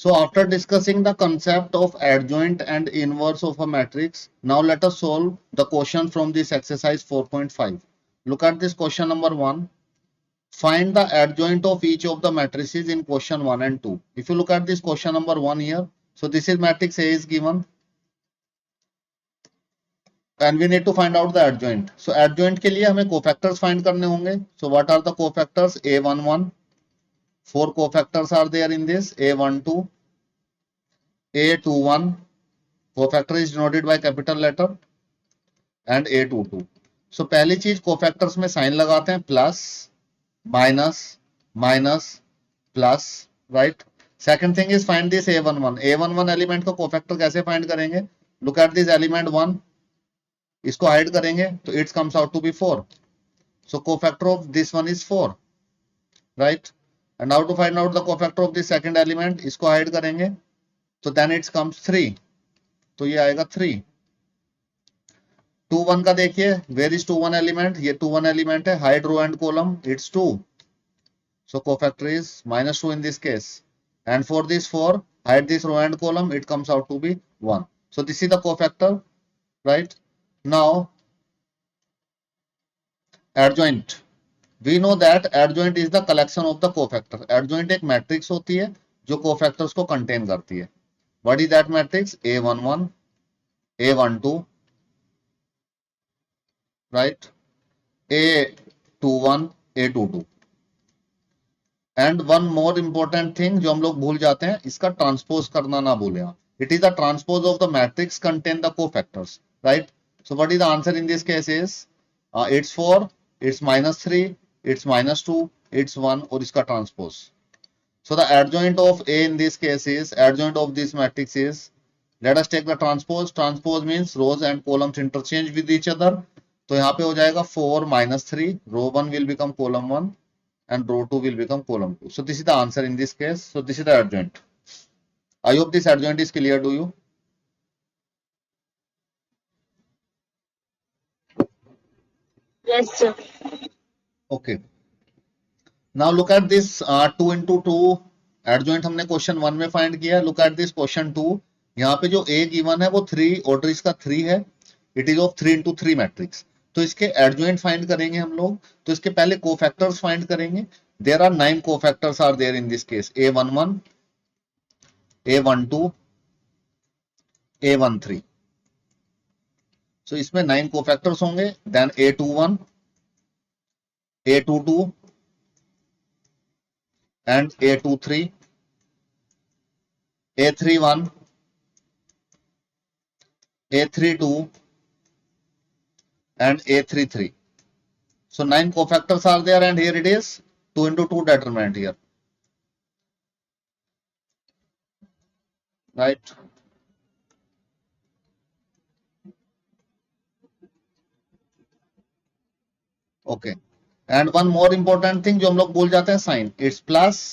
So after discussing the concept of adjoint and inverse of a matrix, now let us solve the question from this exercise 4.5. Look at this question number 1. Find the adjoint of each of the matrices in question 1 and 2. If you look at this question number 1 here, so this is matrix A is given and we need to find out the adjoint. So adjoint के लिए हमें cofactors find करने होंगे. So what are the cofactors? A11, 4 cofactors are there in this. A12, A21, cofactor is denoted by capital letter, and A22. So पहली चीज cofactors में sign लगाते हैं, plus minus minus plus, right. Second thing is find this A11. A11 element का cofactor कैसे find करेंगे? Look at this element 1, इसको hide करेंगे तो it's comes out to be 4. So cofactor of this one is 4, right. And now to find out the cofactor of this second element, इसको hide करेंगे तो then it's comes 3, तो ये आएगा 3. 2 1 का देखिए, वेयर इज 2 1 एलिमेंट? ये 2 1 एलिमेंट है, hide row and column, it's 2. So cofactor is -2 in this case. And for this 4, hide this row and column, it comes out to be 1. So this is the cofactor, right? Now, adjoint. We know that adjoint is the collection of the cofactor. Adjoint एक matrix होती है जो cofactors को contain करती है. What is that matrix? A11, A12, right? A21, A22. And one more important thing जो हम लोग भूल जाते हैं, इसका ट्रांसपोज करना ना भूलें. It is the transpose of the matrix contain the cofactors, right. So what is the answer in this case is it's 4, it's -3, it's -2, it's 1 और इसका transpose. So the adjoint of A in this case is, adjoint of this matrix is, let us take the transpose. Transpose means rows and columns interchange with each other. तो यहाँ पे हो जाएगा 4 -3, रो 1 will become column 1 and row 2 will become column 2. So this is the answer in this case. So this is the adjoint. I hope this adjoint is clear to you. Yes, sir. Okay. Now look at this 2 into 2 adjoint हमने question 1 में find किया. Look at this question 2. यहाँ पे जो A given है वो 3, order इसका 3 है. It is of 3 into 3 matrix. तो इसके एडजॉइंट फाइंड करेंगे हम लोग. तो इसके पहले कोफैक्टर्स फाइंड करेंगे. There are 9 cofactors are there in this case. A11, A12, A13. So इसमें 9 कोफैक्टर्स होंगे. Then A21, A22 and A23, A31, A32 and A33. So 9 cofactors are there and here it is 2 into 2 determinant here, right. Okay. And one more important thing जो हम लोग भूल जाते हैं, sign. It's plus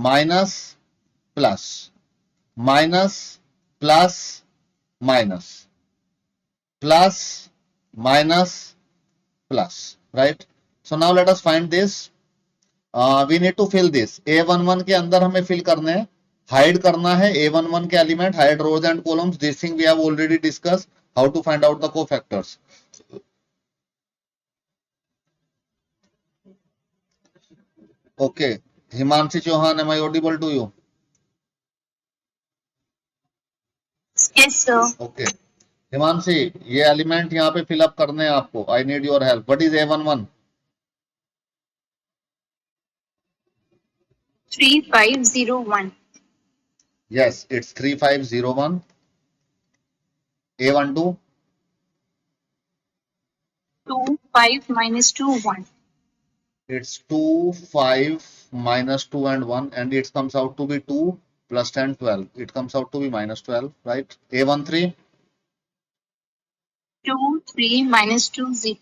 minus plus minus plus minus plus minus plus, right. So now let us find this. We need to fill this. A11 के अंदर हमें fill करने हैं, हाइड करना है A11 के element, hide rows and columns. This thing we have already discuss how to find out the cofactors. Okay. Himanshi Chauhan, am I audible to you? Yes, sir. Okay. Himanshi, ये element यहाँ पे फिलअप करने हैं आपको. I need your help. What is A11? 3501. Yes, it's 3501. A12? 2, 5 minus 2, 1. It's 2, 5 minus 2 and 1 and it comes out to be 2 plus 10, 12. It comes out to be minus 12, right? A13? 2, 3 minus 2, 0.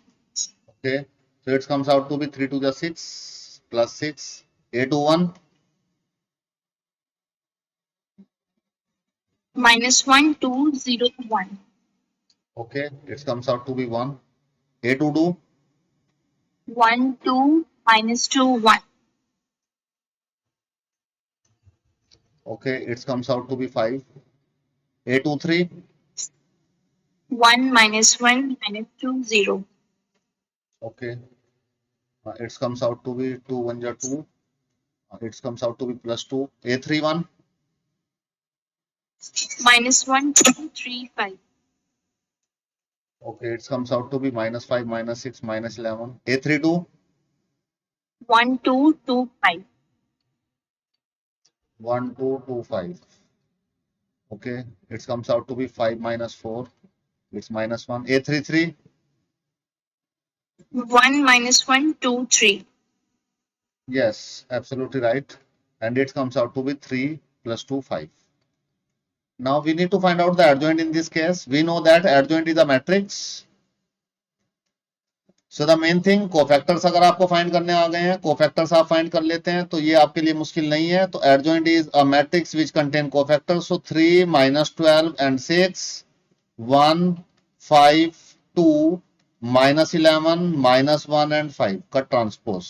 Okay. So it comes out to be 3 to the 6 plus 6. A21? Minus 1, 2, 0, 1. Okay. It comes out to be 1. A22? 1, 2 minus 2, 1. Okay, it comes out to be 5. A23, 1 minus 1 minus 2, 0. okay, it comes out to be 2 1 ja 2. It comes out to be plus 2. A31, Minus 1, 2, 3, 5. okay, it comes out to be minus 5, minus 6, minus 11. A32, 1, 2, 2, 5. 1 2 2 5. Okay, it comes out to be 5 minus 4. It's minus 1. A33, 1 minus 1, 2, 3. yes, absolutely right. And it comes out to be 3 plus 2, 5. Now we need to find out the adjoint in this case. We know that adjoint is a matrix. So the main thing, cofactors अगर आपको find करने आ गए हैं, cofactors आप find कर लेते हैं तो ये आपके लिए मुश्किल नहीं है. तो adjoint is a matrix which contain cofactors. So 3 minus 12 and 6, 1 5 2 minus 11 minus 1 and 5 का ट्रांसपोज.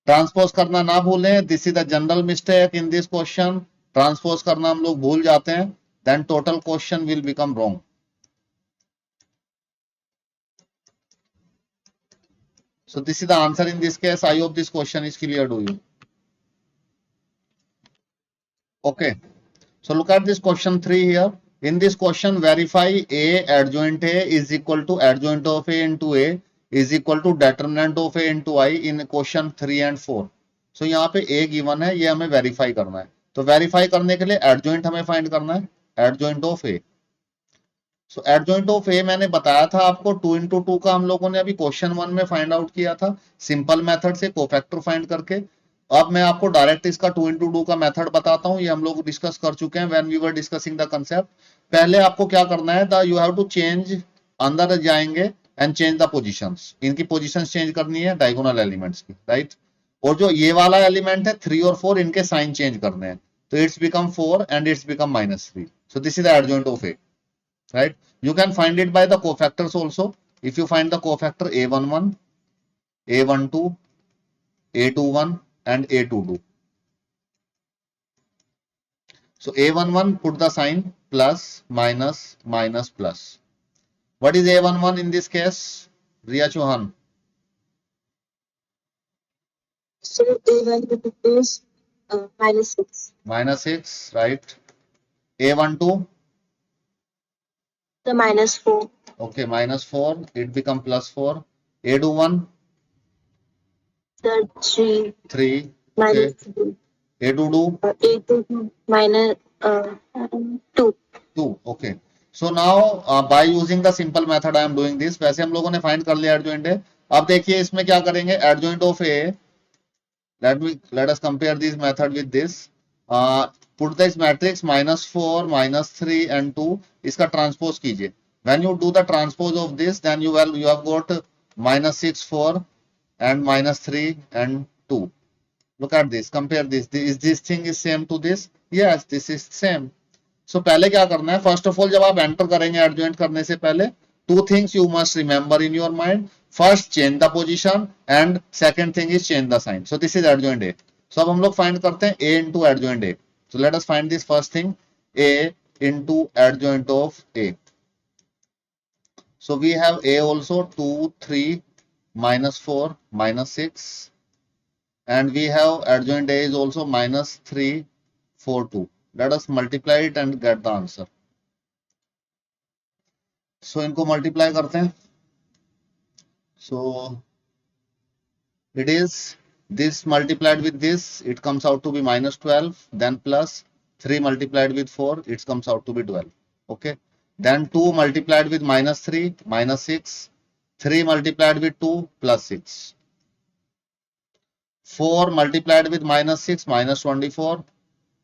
ट्रांसपोज करना ना भूलें. This is the general mistake in this question. Transpose करना हम लोग भूल जाते हैं, then total question will become wrong. So this is the answer in this case. I hope this question is clear to you. Okay. So look at this question 3 here. In this question, verify A adjoint A is equal to adjoint of A into A is equal to determinant of A into I in question 3 and 4. So यहाँ पे A given है, ये हमें verify करना है. तो verify करने के लिए adjoint हमें find करना है, adjoint of A. So adjoint of A मैंने बताया था आपको 2 into 2 का हम लोगों ने अभी क्वेश्चन 1 में फाइंड आउट किया था सिंपल मेथड से कोफैक्टर फाइंड करके. अब मैं आपको डायरेक्ट इसका 2 into 2 का मेथड बताता हूं. ये हम लोग डिस्कस कर चुके हैं when we were discussing the concept. पहले आपको क्या करना है, the you have to change, अंदर जाएंगे एंड चेंज द पोजीशंस. इनकी पोजीशंस चेंज करनी है डायगोनल एलिमेंट्स की, राइट. और जो ये वाला एलिमेंट है 3 और 4, इनके साइन चेंज करने हैं. तो it's become 4 and it's become -3. So this is the adjoint of A, right. You can find it by the cofactors also. If you find the cofactor a11, a12, a21 and a22. So a11, put the sign plus, minus, minus, plus. What is a11 in this case? Riya Chauhan. So A1 is minus 6. Minus 6, right. A12, The minus 4. okay, minus 4, it become plus 4. A21, The 3 3, minus okay. 2. A22, A2 minus 2. 2, okay. So now by using the simple method I am doing this. वैसे हम लोगों ने find कर लिया adjoint है. अब देखिए इसमें क्या करेंगे, adjoint of A. let us compare this method with this. Put this matrix -4, -3 and 2. इसका ट्रांसपोज कीजिए. When you do the transpose of this, then you have got -6, 4 and -3 and 2. Look at this, compare this. Is this thing is same to this? Yes, this is same. So पहले क्या करना है, first of all जब आप enter करेंगे adjoint करने से पहले, 2 things you must remember in your mind. First, change the position and second thing is change the sign. So this is adjoint A. So अब हम लोग फाइंड करते हैं A into adjoint A. So let us find this first thing, A into adjoint of A. So we have A also 2, 3, -4, -6, and we have adjoint A is also -3, 4, 2. Let us multiply it and get the answer. So इनको multiply करते हैं. So it is this multiplied with this, it comes out to be -12, then plus 3 multiplied with 4, it comes out to be 12. Okay, then 2 multiplied with -3, -6, 3 multiplied with 2, +6, 4 multiplied with -6, -24,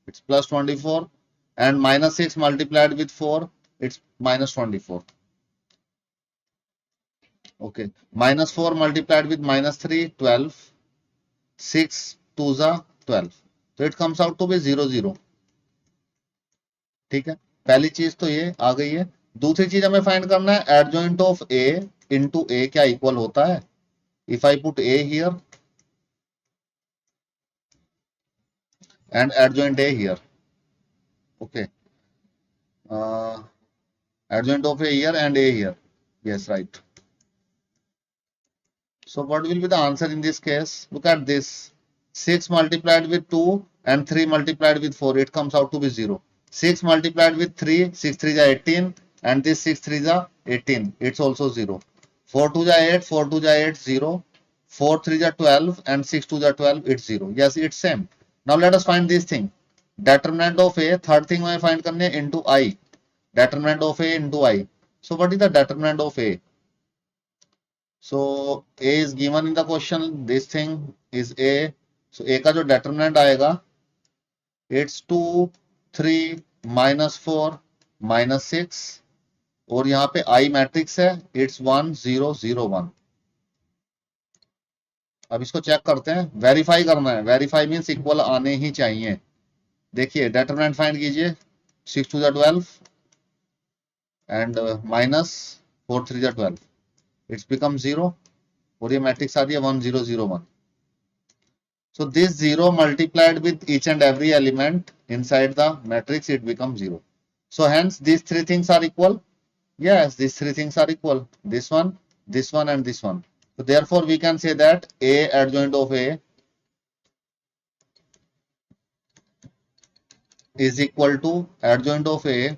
it's +24, and -6 multiplied with 4, it's -24. Okay, -4 multiplied with -3, 12, 6 2s are 12. So it comes out to be 0, 0. ठीक है, पहली चीज तो ये आ गई है. दूसरी चीज हमें फाइंड करना है, एडजॉइंट ऑफ ए इंटू ए क्या इक्वल होता है. If I put A here, and adjoint A here. Okay. Adjoint of A here and A here. Yes, right. So what will be the answer in this case? Look at this. 6 multiplied with 2 and 3 multiplied with 4. It comes out to be 0. 6 multiplied with 3. 6 3 is 18. And this 6 3 is 18. It's also 0. 4 2 is 8. 4 2 is 8. 0. 4 3 is 12. And 6 2 is 12. It's 0. Yes, it's same. Now let us find this thing. Determinant of A. Third thing I find करने into I. Determinant of A into I. So what is the determinant of A? So A is given in the question. This thing is A. So A का जो determinant आएगा, it's 2, 3, -4, -6 और यहाँ पे I matrix है, it's 1, 0, 0, 1. अब इसको check करते हैं, वेरीफाई करना है. वेरीफाई मीन्स इक्वल आने ही चाहिए. देखिए determinant फाइंड कीजिए. 6 2 is 12 and -4 3 is 12. It's become 0 और ये मैट्रिक्स आ रही है 1, 0, 0, 1. So this 0 multiplied with each and every element inside the matrix, it becomes 0. So hence these three things are equal. Yes, these three things are equal. This one, and this one. So therefore we can say that A adjoint of A is equal to adjoint of A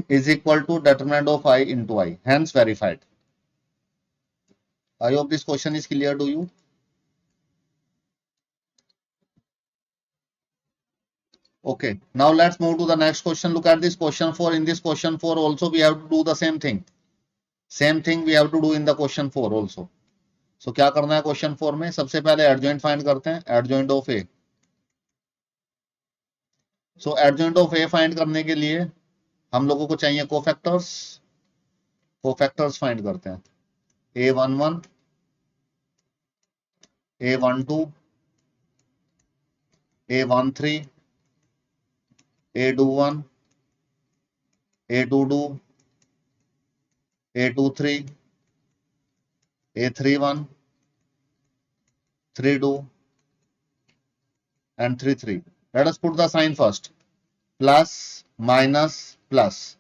is equal to determinant of I into I. Hence verified. I hope this question is clear to you. Okay, now let's move to the next question. Look at this question 4. In this question 4 also we have to do the same thing. Same thing we have to do in the question 4 also. So क्या करना है question 4 में? सबसे पहले adjoint find करते हैं. Adjoint of A. So adjoint of A find करने के लिए हम लोगों को चाहिए cofactors. Cofactors find करते हैं. A11, A12, A13, A21, A22, A23, A31, 32, and 33. Let us put the sign first. Plus, minus, plus,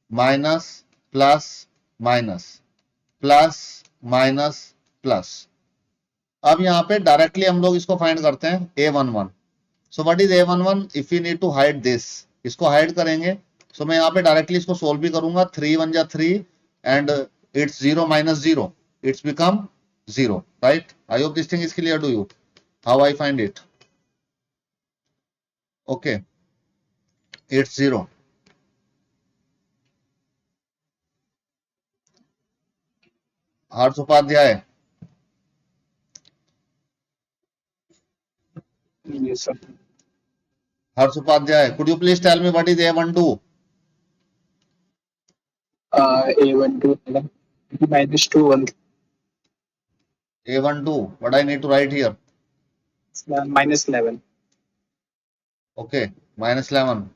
minus, plus, minus, plus, minus, plus. अब यहाँ पे डायरेक्टली हम लोग इसको फाइंड करते हैं A11. So what is A11? If you need to hide this, इसको hide करेंगे. सो मैं यहाँ पे डायरेक्टली इसको सोल्व भी करूंगा. 3 1 जा 3 and it's 0 - 0. It's become 0, right? I hope this thing is clear to you how I find it. Okay, it's 0. Harsh Upadhyay. Yes, sir. Harsh Upadhyay, could you please tell me what is A12? A12 -2 1 A12, what I need to write here? -11. Okay, -11.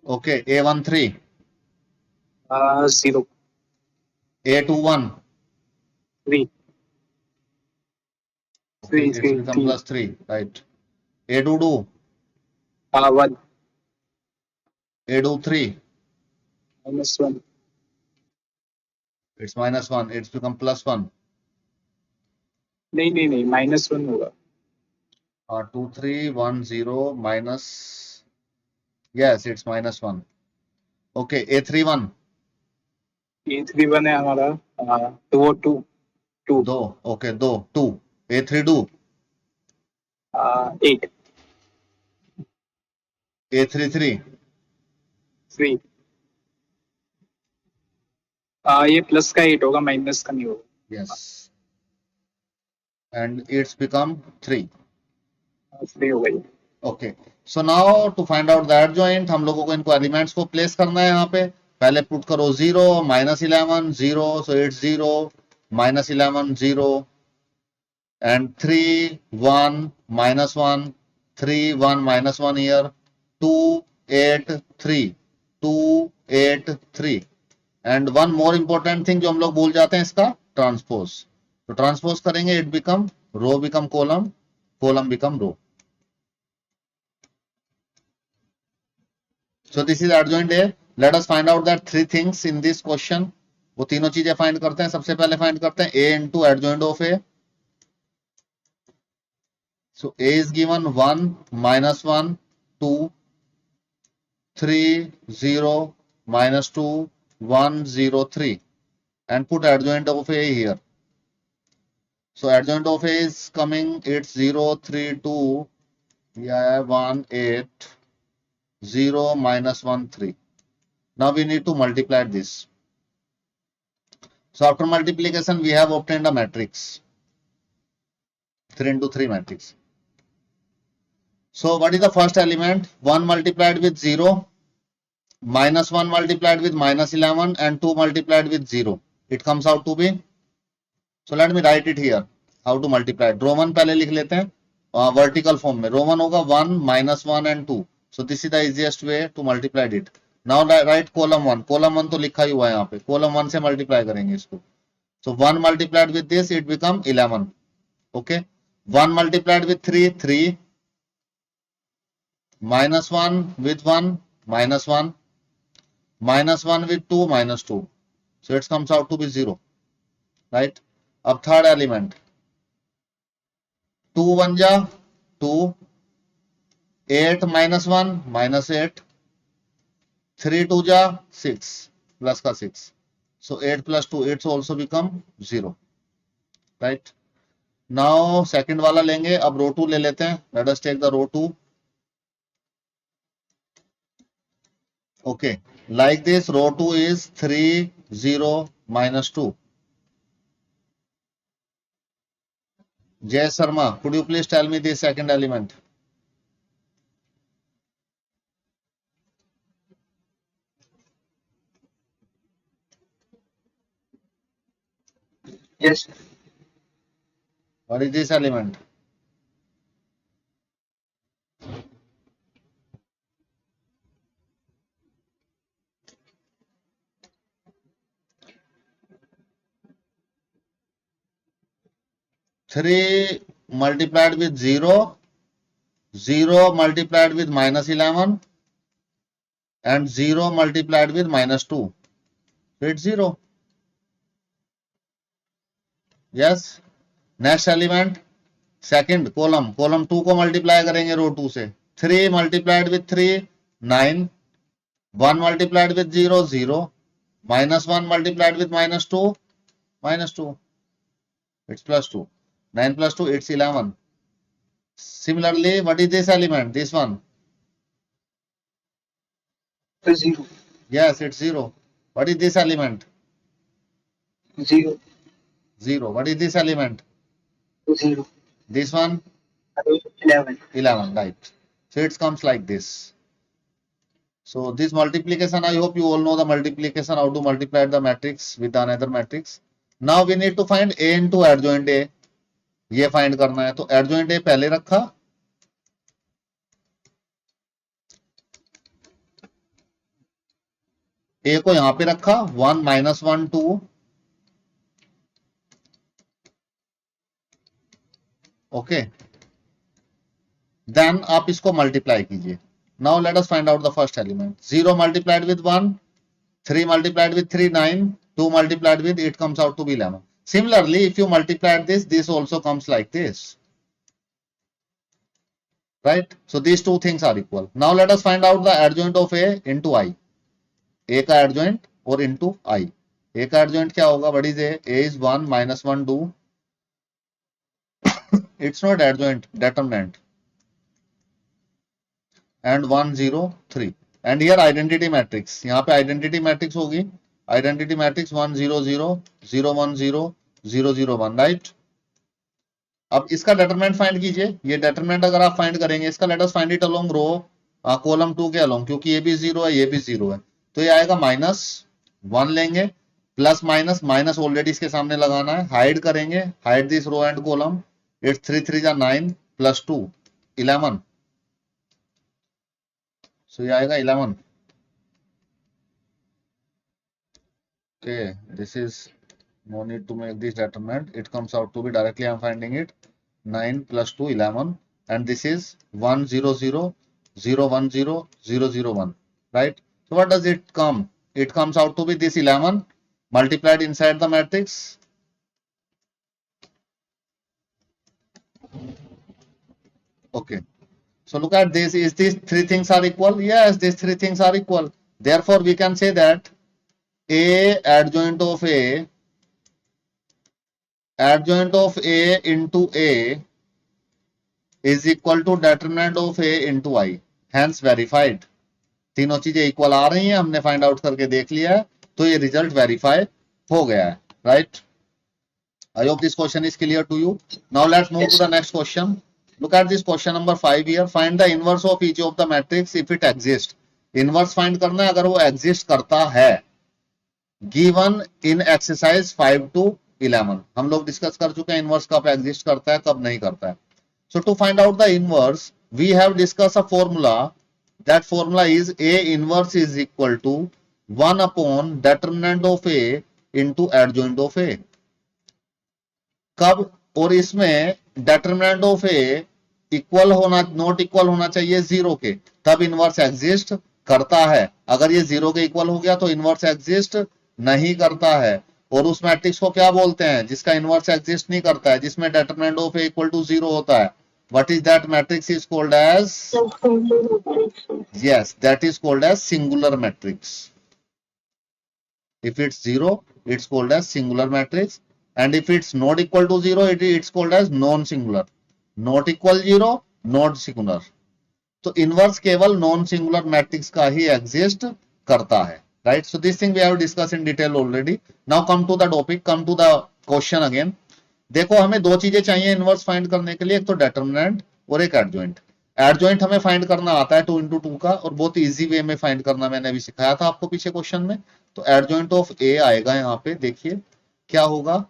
Okay, A13. 0 A21. 3 Okay, 3 it's 3 become 3 plus 3, right? A22. 1 A23. -1 It's -1. It's become +1. नहीं -1 होगा. 2 3 1 0 minus. Yes, it's -1. Okay, A31. A31 है हमारा 2 2 2. Okay, 2. A32. 8 A33. 3. ये plus का 8 होगा, minus का नहीं होगा. Yes. And it's become 3. 3 होगा ये. Okay. So now to find out the adjoint, हम लोगों को इनको एलिमेंट्स को प्लेस करना है. यहाँ पे पहले पुट करो 0 -11 0, so it's 0 -11 0 and 3 1 -1 3 1 -1 here 2 8 3 2 8 3. And one more important thing जो हम लोग भूल जाते हैं, इसका ट्रांसपोज। तो ट्रांसपोज करेंगे, it become row become column, column become row. So this is adjoint A. Let us find out that three things in this question. वो तीनों चीजें फाइंड करते हैं। सबसे पहले फाइंड करते हैं A into adjoint of A. So A is given 1, -1, 2, 3, 0, -2, 1, 0, 3, and put adjoint of A here. So adjoint of A is coming, it's 0, 3, 2, yeah, 1, 8, 0, -1, 3. Now we need to multiply this. So after multiplication, we have obtained a matrix, 3 into 3 matrix. So what is the first element? 1 multiplied with 0, -1 multiplied with -11, and 2 multiplied with 0. It comes out to be, so let me write it here, how to multiply it. Row 1 पहले लिख लेते हैं, vertical form में. Row 1 होगा 1, -1 and 2. So this is the easiest way to multiply it. Now write column 1. Column 1 तो लिखा ही हुआ है यहाँ पे. Column 1 से multiply करेंगे इसको. So 1 multiplied with this, it become 11. Okay. 1 multiplied with 3, 3. -1 with 1, -1. -1 with 2, -2. So it comes out to be 0. Right. अब third element. 2 1 ja 2. 8 -1, -8. 3 2 ja 6. Plus का 6. So 8 plus 2, it's also become 0. Right. Now second वाला लेंगे, अब रो 2 ले लेते हैं. Let us take the row 2. Okay, like this, row 2 is 3, 0, -2. Jay Sharma, could you please tell me the second element? Yes. What is this element? Three multiplied with 0, 0 multiplied with -11, and 0 multiplied with -2. So it's 0. Yes. Next element, second column, column 2 को multiply करेंगे रो 2 से. 3 multiplied with 3, 9. 1 multiplied with 0, 0. -1 multiplied with -2, -2. It's +2. 9 plus 2, it's 11. Similarly, what is this element? This one. 0. Yes, it's 0. What is this element? 0. 0. What is this element? 0. This one? 11. 11, right. So it comes like this. So this multiplication, I hope you all know the multiplication, how to multiply the matrix with another matrix. Now we need to find A into adjoint A. ये find करना है, तो adjoint A पहले रखा, ए को यहां पे रखा, 1 -1 2. ओके, देन आप इसको मल्टीप्लाई कीजिए. Now let us find out the first element. 0 multiplied with 1, 3 multiplied with 3, 9, 2 multiplied with, it comes out to be 11. Similarly, if you multiply this, this also comes like this. Right? So these two things are equal. Now let us find out the adjoint of A into I. A का adjoint और into I. A का adjoint क्या होगा? What is A? A is 1 -1 2. It's not adjoint, determinant. And 1 0 3. And here identity matrix. यहाँ पे identity matrix होगी. Identity matrix 1 0 0 0 1 0 0 0 1, right. अब इसका डेटरमिनेंट फाइंड कीजिए. ये डेटरमिनेंट अगर आप फाइंड करेंगे इसका, let us find it along row column 2 के अलोंग, क्योंकि ये भी 0 है, ये भी 0 है. तो ये आएगा -1 लेंगे, प्लस माइनस, माइनस ऑलरेडी इसके सामने लगाना है, हाइड करेंगे, hide this row and column. It's 3 3 जा 9 प्लस 2 11. सो ये आएगा 11. Okay, this is no need to make this determinant. It comes out to be directly I'm finding it 9 plus 2 11, and this is 1 0 0 0 1 0 0 0 1, right? So what does it come? It comes out to be this 11 multiplied inside the matrix. Okay. So look at this. Is these three things are equal? Yes, these three things are equal. Therefore, we can say that A adjoint of A into A is equal to determinant of A into I. Hence verified. तीनों चीजें equal आ रही हैं, हमने find out करके देख लिया है, तो ये रिजल्ट वेरीफाई हो गया है, right? I hope this question is clear to you. Now let's move to the next question. Look at this question number 5 here. Find the inverse of each of the matrix if it exists. Inverse find करना है अगर वो exist करता है. Given in exercise 5 to 11. हम लोग discuss कर चुके हैं inverse कब exist करता है, कब नहीं करता है. So to find out the inverse, we have discussed a formula. That formula is A inverse is equal to 1 upon determinant of A into adjoint of A. कब? और इसमें determinant of A इक्वल होना, not equal होना चाहिए 0 के, तब inverse exist करता है. अगर ये 0 के इक्वल हो गया तो इनवर्स एग्जिस्ट नहीं करता है. और उस मैट्रिक्स को क्या बोलते हैं जिसका इनवर्स एग्जिस्ट नहीं करता है, जिसमें determinant of A equal to 0 होता है? What is that matrix is called as? Yes, that is called as singular matrix. If it's 0, it's called as singular matrix. And if it's not equal to 0, it's called as non-singular. Not equal 0, not singular. तो inverse केवल non-singular matrix का ही exist करता है, right? So this thing we have discussed in detail already. Now come to the topic, come to the question again. देखो हमें दो चीजें चाहिए इनवर्स फाइंड करने के लिए, एक तो डेटरमिनेंट और एक एडजॉइंट. एडजॉइंट हमें फाइंड करना आता है 2 into 2 का, और बहुत इजी वे में फाइंड करना मैंने अभी सिखाया था आपको पीछे क्वेश्चन में. तो एडजॉइंट ऑफ ए आएगा यहाँ पे, देखिए क्या होगा.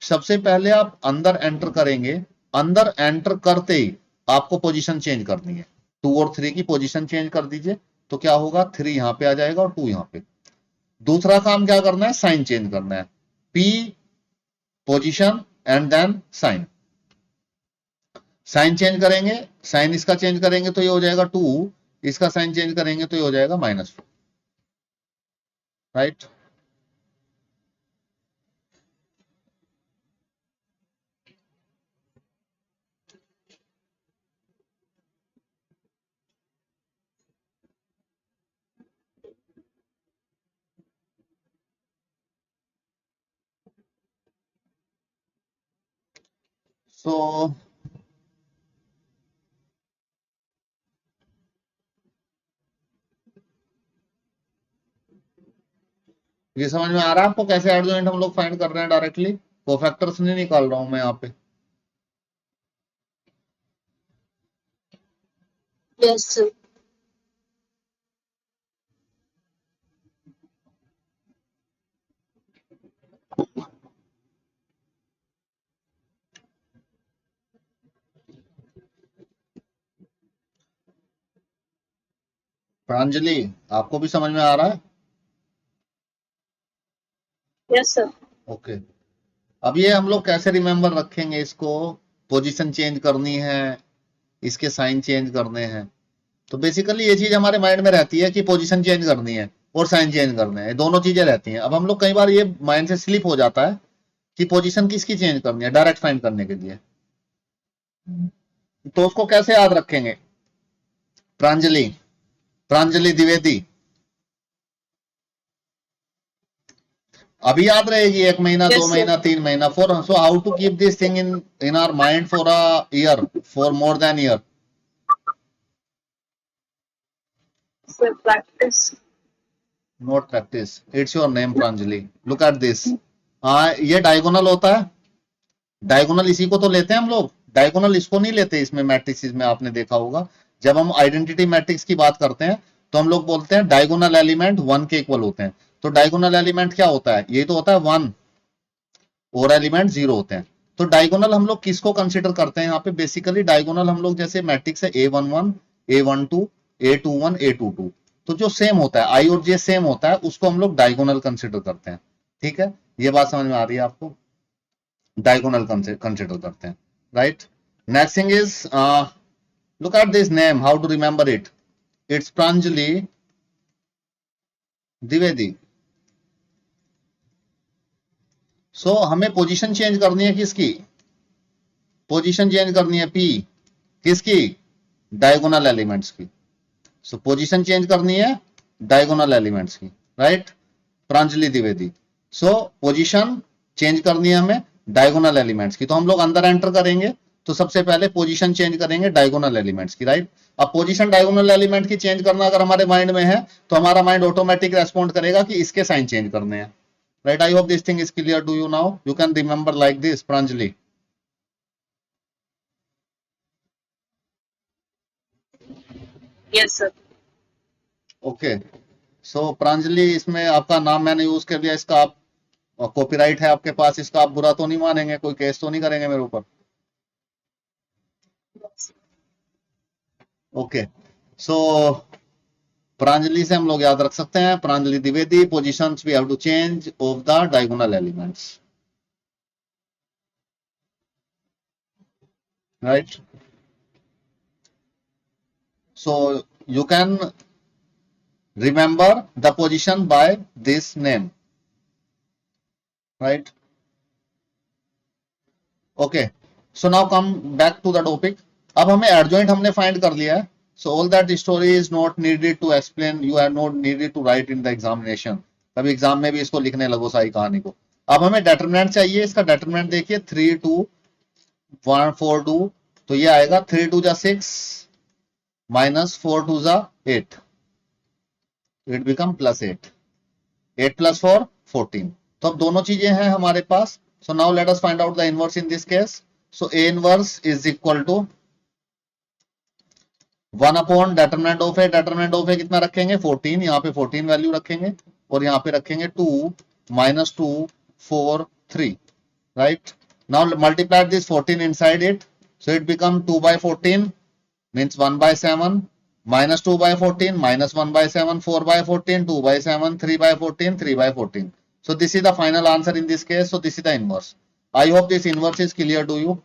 सबसे पहले आप अंदर एंटर करेंगे, अंदर एंटर करते ही आपको पोजीशन चेंज करनी है. 2 और 3 की पोजीशन चेंज कर दीजिए, तो क्या होगा, 3 यहाँ पे आ जाएगा और 2 यहाँ पे. दूसरा काम क्या करना है, साइन चेंज करना है. P position and then sign. Sign change करेंगे, साइन इसका चेंज करेंगे तो ये हो जाएगा 2, इसका साइन चेंज करेंगे तो ये हो जाएगा -4, राइट? So ये समझ में आ रहा है आपको कैसे एडजॉइंट हम लोग फाइंड कर रहे हैं डायरेक्टली? कोफैक्टर्स नहीं निकाल रहा हूं मैं यहाँ पे. Yes, sir. प्रांजलि, आपको भी समझ में आ रहा है? Yes, sir. ओके. अब ये हम लोग कैसे रिमेंबर रखेंगे इसको? पोजीशन चेंज करनी है, इसके साइन चेंज करने हैं. तो बेसिकली ये चीज हमारे माइंड में रहती है कि पोजीशन चेंज करनी है और साइन चेंज करने हैं, दोनों चीजें रहती हैं. अब हम लोग कई बार ये माइंड से स्लिप हो जाता है कि पोजीशन किसकी चेंज करनी है डायरेक्ट फाइंड करने के लिए. तो उसको कैसे याद रखेंगे? प्रांजलि, प्रांजलि द्विवेदी, अभी याद रहेगी 1 महीना, Yes, 2 sir. महीना, 3 महीना. For so how to keep this thing in our mind for a year, for more than year? So practice. Not practice, it's your name Pranjali. Look at this. ये डायगोनल होता है. डायगोनल इसी को तो लेते हैं हम लोग. डायगोनल इसको नहीं लेते इसमें मैट्रिक्स में. आपने देखा होगा जब हम आइडेंटिटी मैट्रिक्स की बात करते हैं तो हम लोग बोलते हैं डायगोनल एलिमेंट 1 के इक्वल होते हैं. तो डायगोनल एलिमेंट क्या होता है? ये तो होता है 1 और एलिमेंट 0 होते हैं. तो डायगोनल हम लोग किसको कंसिडर करते हैं यहाँ पे? बेसिकली डायगोनल हम लोग जैसे मैट्रिक्स है A11, A12, A21, A22, तो जो सेम होता है, I और J सेम होता है, उसको हम लोग डायगोनल कंसिडर करते हैं. ठीक है, ये बात समझ में आ रही है आपको? डायगोनल कंसिडर करते हैं, right? Next thing is look at this name, how to remember it? It's Pranjali Dwivedi. So हमें पोजीशन चेंज करनी है किसकी? पोजीशन चेंज करनी है पी किसकी? डायगोनल एलिमेंट्स की। सो पोजीशन चेंज करनी है डायगोनल एलिमेंट्स की, राइट? प्रांजलि द्विवेदी। सो पोजीशन चेंज करनी है हमें डायगोनल एलिमेंट्स की, तो हम लोग अंदर एंटर करेंगे तो सबसे पहले पोजीशन चेंज करेंगे डायगोनल एलिमेंट्स की, राइट? अब पोजीशन डायगोनल एलिमेंट की चेंज करना अगर हमारे माइंड में है तो हमारा माइंड ऑटोमेटिक रेस्पॉन्ड करेगा कि इसके साइन चेंज करने हैं, right? I hope this thing is clear to you now. You can remember like this, Pranjali. Yes, sir. Okay, so Pranjali, इसमें आपका नाम मैंने यूज कर लिया, इसका आप कॉपीराइट है आपके पास, इसका आप बुरा तो नहीं मानेंगे, कोई केस तो नहीं करेंगे मेरे ऊपर? ओके, सो प्रांजलि से हम लोग याद रख सकते हैं, Pranjali Dwivedi, positions we have to change of the diagonal elements, right? So you can remember the position by this name, right? Okay, so now come back to the topic. अब हमें adjoint हमने find कर लिया है, so all that story is not needed to explain, you are not needed to write in the examination. कभी exam में भी इसको लिखने लगो सारी कहानी को। अब हमें determinant चाहिए, इसका determinant देखिए 3 2 1 4 2, तो ये आएगा 3 2 जा 6 minus 4 2 जा 8, it become plus 8, 8 plus 4 14. तो अब दोनों चीजें हैं हमारे पास, so now let us find out the inverse in this case. So A inverse is equal to 1 upon determinant of A. determinant of A कितना रखेंगे? 14, यहाँ पे 14 वैल्यू रखेंगे और यहाँ पे रखेंगे 2 minus 2 4 3, right? Now multiply this 14 inside it, so it become 2 by 14 means 1 by 7, minus 2 by 14, minus 1 by 7, 4 by 14, 2 by 7, 3 by 14, 3 by 14. So this is the final answer in this case. So this is the inverse. I hope this inverse is clear to you.